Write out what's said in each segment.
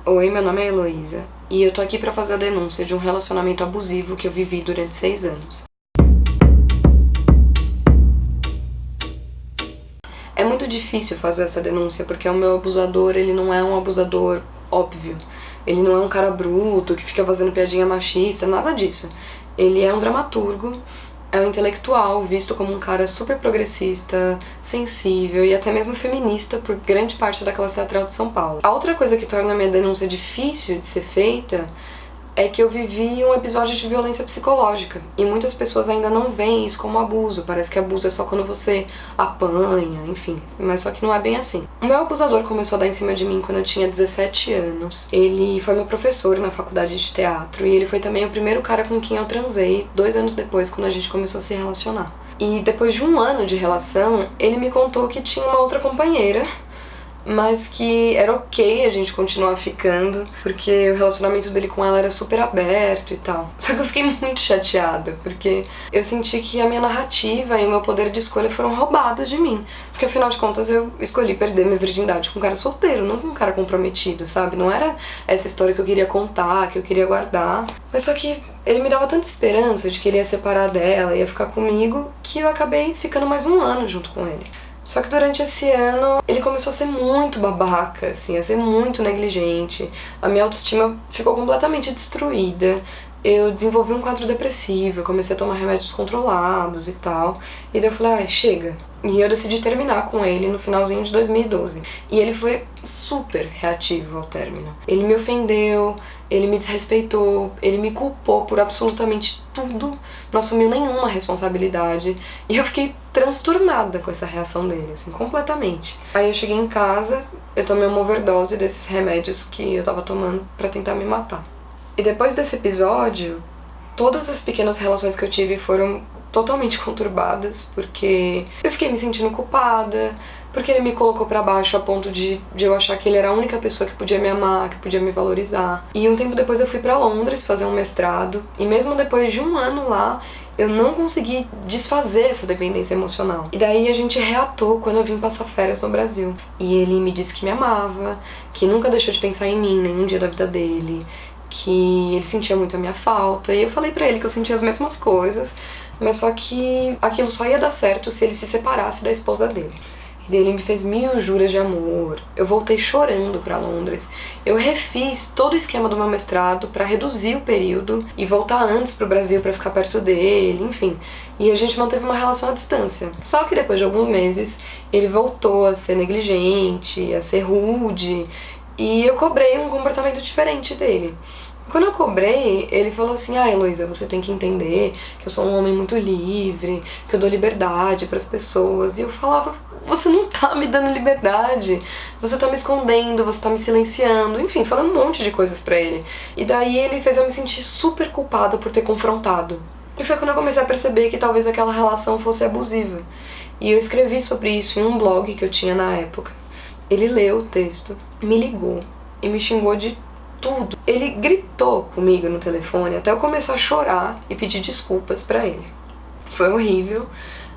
Oi, meu nome é Heloísa e eu tô aqui pra fazer a denúncia de um relacionamento abusivo que eu vivi durante 6 anos. É muito difícil fazer essa denúncia porque o meu abusador, ele não é um abusador óbvio. Ele não é um cara bruto que fica fazendo piadinha machista, nada disso. Ele é um dramaturgo, é um intelectual visto como um cara super progressista, sensível e até mesmo feminista por grande parte da classe teatral de São Paulo. A outra coisa que torna a minha denúncia difícil de ser feita é que eu vivi um episódio de violência psicológica e muitas pessoas ainda não veem isso como abuso. Parece que abuso é só quando você apanha, enfim, mas só que não é bem assim. O meu abusador começou a dar em cima de mim quando eu tinha 17 anos. Ele foi meu professor na faculdade de teatro e ele foi também o primeiro cara com quem eu transei 2 anos depois, quando a gente começou a se relacionar. E depois de 1 ano de relação, ele me contou que tinha uma outra companheira, mas que era ok a gente continuar ficando, porque o relacionamento dele com ela era super aberto e tal. Só que eu fiquei muito chateada, porque eu senti que a minha narrativa e o meu poder de escolha foram roubados de mim. Porque afinal de contas eu escolhi perder minha virgindade com um cara solteiro, não com um cara comprometido, sabe? Não era essa história que eu queria contar, que eu queria guardar. Mas só que ele me dava tanta esperança de que ele ia separar dela, ia ficar comigo, que eu acabei ficando mais 1 ano junto com ele. Só que durante esse ano, ele começou a ser muito babaca, assim, a ser muito negligente. A minha autoestima ficou completamente destruída. Eu desenvolvi um quadro depressivo, eu comecei a tomar remédios controlados e tal. E daí eu falei, chega. E eu decidi terminar com ele no finalzinho de 2012. E ele foi super reativo ao término. Ele me ofendeu, ele me desrespeitou, ele me culpou por absolutamente tudo, não assumiu nenhuma responsabilidade. E eu fiquei transtornada com essa reação dele, assim, completamente. Aí eu cheguei em casa, eu tomei uma overdose desses remédios que eu tava tomando pra tentar me matar. E depois desse episódio, todas as pequenas relações que eu tive foram totalmente conturbadas, porque eu fiquei me sentindo culpada, porque ele me colocou pra baixo a ponto de eu achar que ele era a única pessoa que podia me amar, que podia me valorizar. E um tempo depois eu fui pra Londres fazer um mestrado, e mesmo depois de 1 ano lá, eu não consegui desfazer essa dependência emocional. E daí a gente reatou quando eu vim passar férias no Brasil. E ele me disse que me amava, que nunca deixou de pensar em mim nenhum dia da vida dele, que ele sentia muito a minha falta. E eu falei pra ele que eu sentia as mesmas coisas, mas só que aquilo só ia dar certo se ele se separasse da esposa dele. E daí ele me fez 1000 juras de amor. Eu voltei chorando pra Londres. Eu refiz todo o esquema do meu mestrado pra reduzir o período e voltar antes pro Brasil pra ficar perto dele, enfim. E a gente manteve uma relação à distância. Só que depois de alguns meses, ele voltou a ser negligente, a ser rude, e eu cobrei um comportamento diferente dele. Quando eu cobrei, ele falou assim, Heloísa, você tem que entender que eu sou um homem muito livre, que eu dou liberdade pras pessoas. E eu falava, você não tá me dando liberdade, você tá me escondendo, você tá me silenciando, enfim, falando um monte de coisas pra ele. E daí ele fez eu me sentir super culpada por ter confrontado. E foi quando eu comecei a perceber que talvez aquela relação fosse abusiva. E eu escrevi sobre isso em um blog que eu tinha na época. Ele leu o texto, me ligou e me xingou de tudo. Ele gritou comigo no telefone até eu começar a chorar e pedir desculpas pra ele. Foi horrível,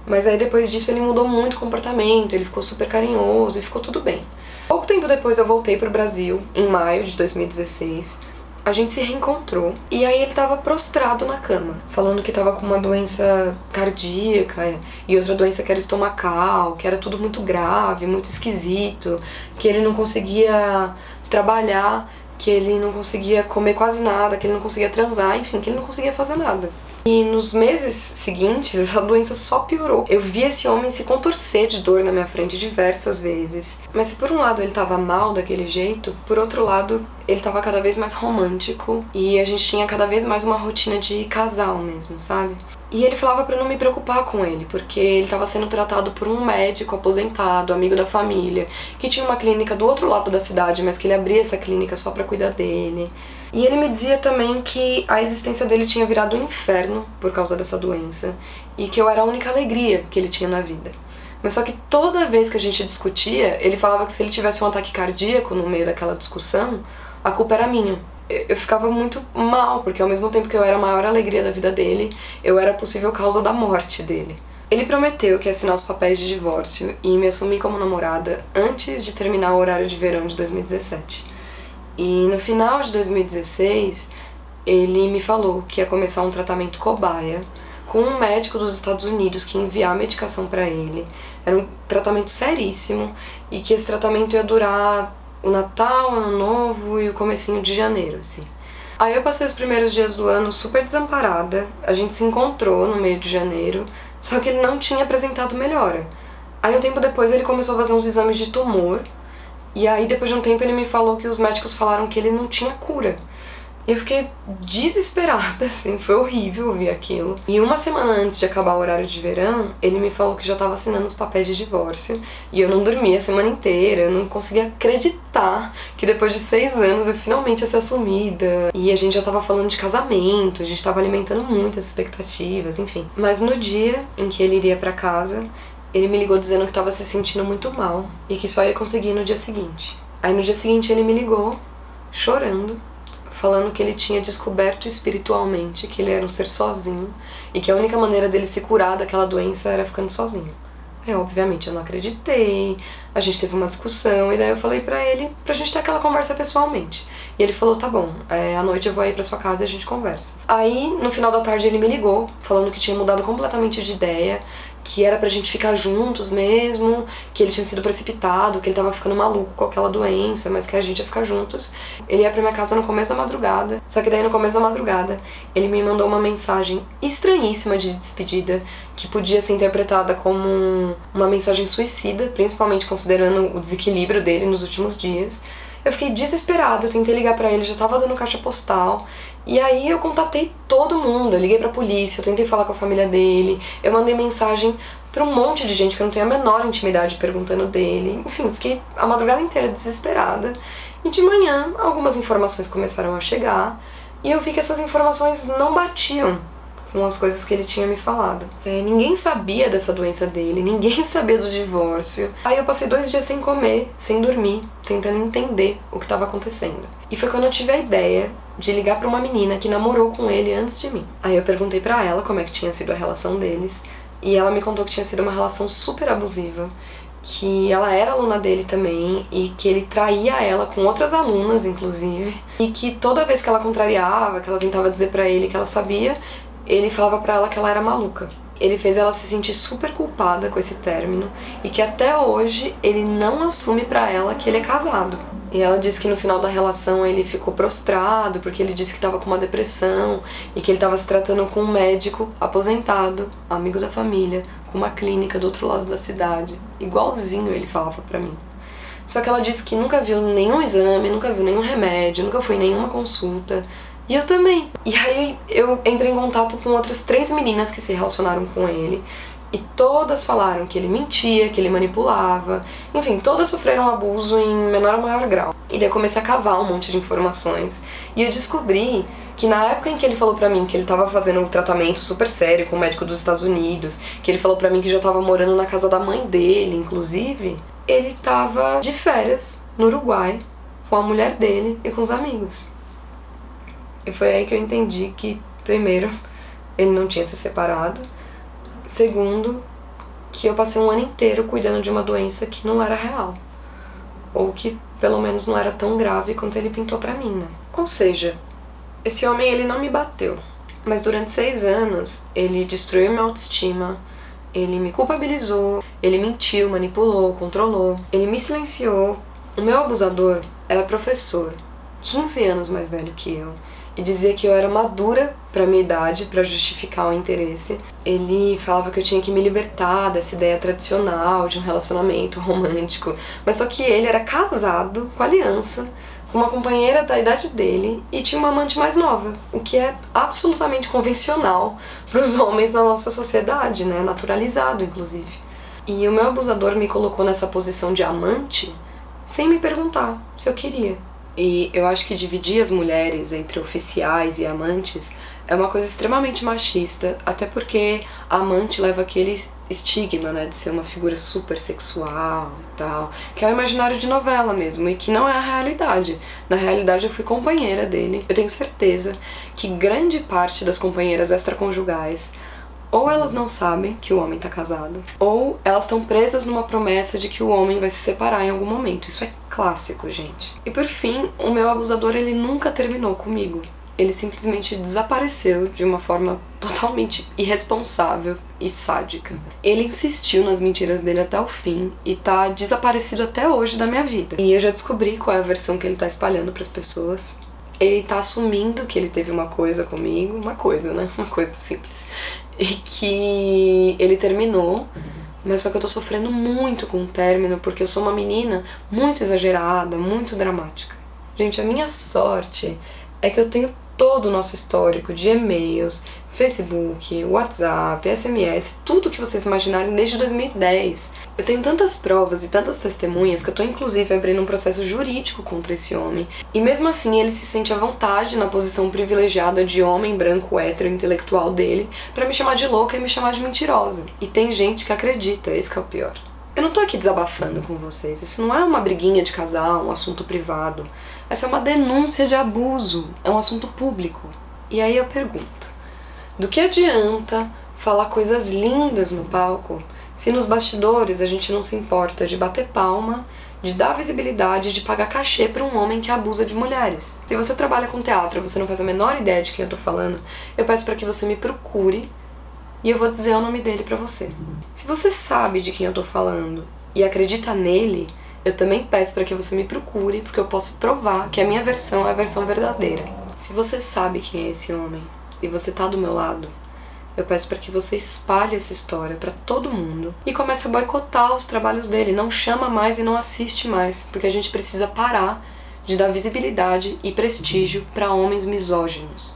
mas aí depois disso ele mudou muito o comportamento, ele ficou super carinhoso e ficou tudo bem. Pouco tempo depois eu voltei pro Brasil, em maio de 2016. A gente se reencontrou e aí ele tava prostrado na cama, falando que tava com uma doença cardíaca e outra doença que era estomacal, que era tudo muito grave, muito esquisito, que ele não conseguia trabalhar, que ele não conseguia comer quase nada, que ele não conseguia transar, enfim, que ele não conseguia fazer nada. E nos meses seguintes, essa doença só piorou. Eu vi esse homem se contorcer de dor na minha frente diversas vezes. Mas se por um lado ele tava mal daquele jeito, por outro lado ele tava cada vez mais romântico e a gente tinha cada vez mais uma rotina de casal mesmo, sabe? E ele falava pra eu não me preocupar com ele, porque ele tava sendo tratado por um médico aposentado, amigo da família, que tinha uma clínica do outro lado da cidade, mas que ele abria essa clínica só pra cuidar dele. E ele me dizia também que a existência dele tinha virado um inferno por causa dessa doença e que eu era a única alegria que ele tinha na vida. Mas só que toda vez que a gente discutia, ele falava que se ele tivesse um ataque cardíaco no meio daquela discussão, a culpa era minha. Eu ficava muito mal, porque ao mesmo tempo que eu era a maior alegria da vida dele, eu era a possível causa da morte dele. Ele prometeu que ia assinar os papéis de divórcio e me assumir como namorada antes de terminar o horário de verão de 2017. E no final de 2016, ele me falou que ia começar um tratamento cobaia com um médico dos Estados Unidos que ia enviar a medicação pra ele. Era um tratamento seríssimo e que esse tratamento ia durar o Natal, o Ano Novo e o comecinho de janeiro, assim. Aí eu passei os primeiros dias do ano super desamparada, a gente se encontrou no meio de janeiro, só que ele não tinha apresentado melhora. Aí um tempo depois ele começou a fazer uns exames de tumor, e aí depois de um tempo ele me falou que os médicos falaram que ele não tinha cura. E eu fiquei desesperada, assim, foi horrível ouvir aquilo. E uma semana antes de acabar o horário de verão, ele me falou que já estava assinando os papéis de divórcio. E eu não dormia a semana inteira, eu não conseguia acreditar que depois de 6 anos eu finalmente ia ser assumida. E a gente já estava falando de casamento, a gente estava alimentando muitas expectativas, enfim. Mas no dia em que ele iria pra casa, ele me ligou dizendo que estava se sentindo muito mal e que só ia conseguir no dia seguinte. Aí no dia seguinte ele me ligou, chorando, falando que ele tinha descoberto espiritualmente que ele era um ser sozinho e que a única maneira dele se curar daquela doença era ficando sozinho. Aí, obviamente, eu não acreditei, a gente teve uma discussão e daí eu falei pra ele pra gente ter aquela conversa pessoalmente. E ele falou, tá bom, à noite eu vou aí pra sua casa e a gente conversa. Aí, no final da tarde, ele me ligou, falando que tinha mudado completamente de ideia, que era pra gente ficar juntos mesmo, que ele tinha sido precipitado, que ele tava ficando maluco com aquela doença, mas que a gente ia ficar juntos. Ele ia pra minha casa no começo da madrugada, só que daí no começo da madrugada ele me mandou uma mensagem estranhíssima de despedida, que podia ser interpretada como uma mensagem suicida, principalmente considerando o desequilíbrio dele nos últimos dias. Eu fiquei desesperada, eu tentei ligar pra ele, já tava dando caixa postal. E aí eu contatei todo mundo, eu liguei pra polícia, eu tentei falar com a família dele, eu mandei mensagem pra um monte de gente que eu não tenho a menor intimidade perguntando dele. Enfim, fiquei a madrugada inteira desesperada. E de manhã, algumas informações começaram a chegar e eu vi que essas informações não batiam com as coisas que ele tinha me falado. Ninguém sabia dessa doença dele, ninguém sabia do divórcio. Aí eu passei 2 dias sem comer, sem dormir, tentando entender o que estava acontecendo. E foi quando eu tive a ideia de ligar pra uma menina que namorou com ele antes de mim. Aí eu perguntei pra ela como é que tinha sido a relação deles, e ela me contou que tinha sido uma relação super abusiva, que ela era aluna dele também, e que ele traía ela com outras alunas, inclusive, e que toda vez que ela contrariava, que ela tentava dizer pra ele que ela sabia, ele falava pra ela que ela era maluca. Ele fez ela se sentir super culpada com esse término e que até hoje ele não assume pra ela que ele é casado. E ela disse que no final da relação ele ficou prostrado porque ele disse que estava com uma depressão e que ele estava se tratando com um médico aposentado, amigo da família, com uma clínica do outro lado da cidade. Igualzinho ele falava pra mim. Só que ela disse que nunca viu nenhum exame, nunca viu nenhum remédio, nunca foi em nenhuma consulta. E eu também. E aí eu entrei em contato com outras 3 meninas que se relacionaram com ele. E todas falaram que ele mentia, que ele manipulava. Enfim, todas sofreram abuso em menor ou maior grau. E daí eu comecei a cavar um monte de informações. E eu descobri que na época em que ele falou pra mim que ele tava fazendo um tratamento super sério com o médico dos Estados Unidos, que ele falou pra mim que já tava morando na casa da mãe dele, inclusive, ele tava de férias no Uruguai com a mulher dele e com os amigos. E foi aí que eu entendi que, primeiro, ele não tinha se separado. Segundo, que eu passei um ano inteiro cuidando de uma doença que não era real. Ou que, pelo menos, não era tão grave quanto ele pintou pra mim, né? Ou seja, esse homem, ele não me bateu. Mas durante 6 anos, ele destruiu minha autoestima, ele me culpabilizou, ele mentiu, manipulou, controlou, ele me silenciou. O meu abusador era professor, 15 anos mais velho que eu. E dizia que eu era madura pra minha idade, pra justificar o interesse. Ele falava que eu tinha que me libertar dessa ideia tradicional de um relacionamento romântico. Mas só que ele era casado, com aliança, com uma companheira da idade dele e tinha uma amante mais nova. O que é absolutamente convencional pros homens na nossa sociedade, né? Naturalizado, inclusive. E o meu abusador me colocou nessa posição de amante sem me perguntar se eu queria. E eu acho que dividir as mulheres entre oficiais e amantes é uma coisa extremamente machista, até porque a amante leva aquele estigma, né, de ser uma figura super sexual e tal, que é o imaginário de novela mesmo, e que não é a realidade. Na realidade eu fui companheira dele. Eu tenho certeza que grande parte das companheiras extraconjugais ou elas não sabem que o homem tá casado, ou elas estão presas numa promessa de que o homem vai se separar em algum momento. Isso é clássico, gente. E por fim, o meu abusador, ele nunca terminou comigo. Ele simplesmente desapareceu de uma forma totalmente irresponsável e sádica. Ele insistiu nas mentiras dele até o fim e tá desaparecido até hoje da minha vida. E eu já descobri qual é a versão que ele tá espalhando pras pessoas. Ele tá assumindo que ele teve uma coisa comigo, uma coisa, né? Uma coisa simples. E que ele terminou, mas só que eu tô sofrendo muito com o término porque eu sou uma menina muito exagerada, muito dramática. Gente, a minha sorte é que eu tenho todo o nosso histórico de e-mails, Facebook, WhatsApp, SMS, tudo que vocês imaginarem desde 2010. Eu tenho tantas provas e tantas testemunhas que eu tô inclusive abrindo um processo jurídico contra esse homem. E mesmo assim ele se sente à vontade na posição privilegiada de homem branco hétero intelectual dele pra me chamar de louca e me chamar de mentirosa. E tem gente que acredita, esse que é o pior. Eu não tô aqui desabafando com vocês, isso não é uma briguinha de casal, um assunto privado. Essa é uma denúncia de abuso, é um assunto público. E aí eu pergunto, do que adianta falar coisas lindas no palco se nos bastidores a gente não se importa de bater palma, de dar visibilidade, de pagar cachê pra um homem que abusa de mulheres? Se você trabalha com teatro e você não faz a menor ideia de quem eu tô falando, eu peço pra que você me procure e eu vou dizer o nome dele pra você. Se você sabe de quem eu tô falando e acredita nele, eu também peço pra que você me procure, porque eu posso provar que a minha versão é a versão verdadeira. Se você sabe quem é esse homem e você tá do meu lado, eu peço pra que você espalhe essa história pra todo mundo e comece a boicotar os trabalhos dele. Não chama mais e não assiste mais, porque a gente precisa parar de dar visibilidade e prestígio pra homens misóginos.